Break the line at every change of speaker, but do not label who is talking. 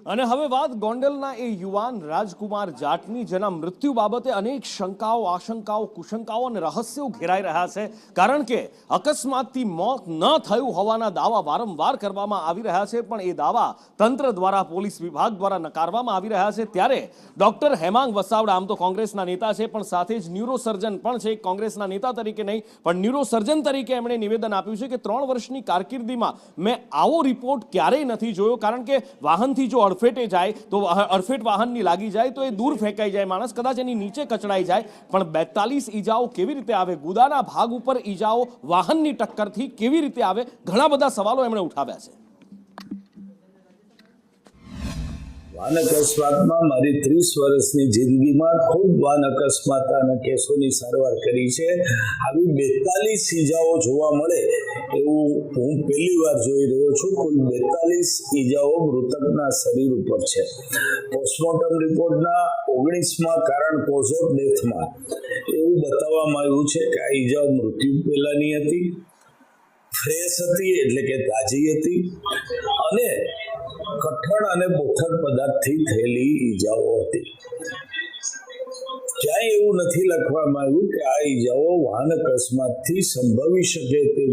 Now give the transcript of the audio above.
અને હવે વાત ગોંડલના એ યુવાન રાજકુમાર જાટની જેના મૃત્યુ બાબતે અનેક શંકાઓ, આશંકાઓ, કુશંકાઓ અને રહસ્યો ઘેરાઈ રહ્યા છે. કારણ કે અકસ્માતથી મોત ન થયું હોવાના દાવા વારંવાર કરવામાં આવી રહ્યા છે, પણ એ દાવા તંત્ર દ્વારા, પોલીસ વિભાગ દ્વારા નકારવામાં આવી રહ્યા છે. ત્યારે ડોક્ટર હેમાંગ વસાવડા આમ તો કોંગ્રેસના નેતા છે, પણ સાથે જ ન્યુરોસર્જન પણ છે. કોંગ્રેસના નેતા તરીકે નહીં, પણ ન્યુરોસર્જન તરીકે એમણે નિવેદન આપ્યું છે કે 3 વર્ષની કારકિર્દીમાં મેં આવો રિપોર્ટ ક્યારેય નથી જોયો. કારણ કે વાહનથી જો અડફેટે જાય તો અડફેટ વાહનની લાગી જાય તો એ દૂર ફેંકાઈ જાય, માણસ કદાચ એની નીચે કચડાઈ જાય, પણ 42 ઈજાઓ કેવી રીતે આવે? ગુદાના ભાગ ઉપર ઈજાઓ વાહનની ટક્કરથી કેવી રીતે આવે? ઘણા બધા સવાલો એમણે ઉઠાવ્યા છે.
વાહન અકસ્માતમાં મારી 30 વર્ષની જિંદગીમાં ખૂબ વાહન અકસ્માતના કેસોની સારવાર કરી છે. આવી 42 ઈજાઓ જોવા મળે એવું હું પહેલી વાર જોઈ રહ્યો છું. કુલ 42 ઈજાઓ મૃતકના શરીર ઉપર છે. પોસ્ટમોર્ટમ રિપોર્ટના 19માં કારણ કોઝ ઓફ ડેથમાં એવું બતાવવામાં આવ્યું છે કે આ ઈજાઓ મૃત્યુ પહેલાની હતી, ફ્રેશ હતી એટલે કે તાજી હતી, અને કઠણ અને બોથડ પદાર્થથી થયેલી ઈજાઓ હતી. ક્યાંય એવું નથી લખવામાં આવ્યું કે આ ઈજાઓ વાહન અકસ્માતથી સંભવી શકે તેવી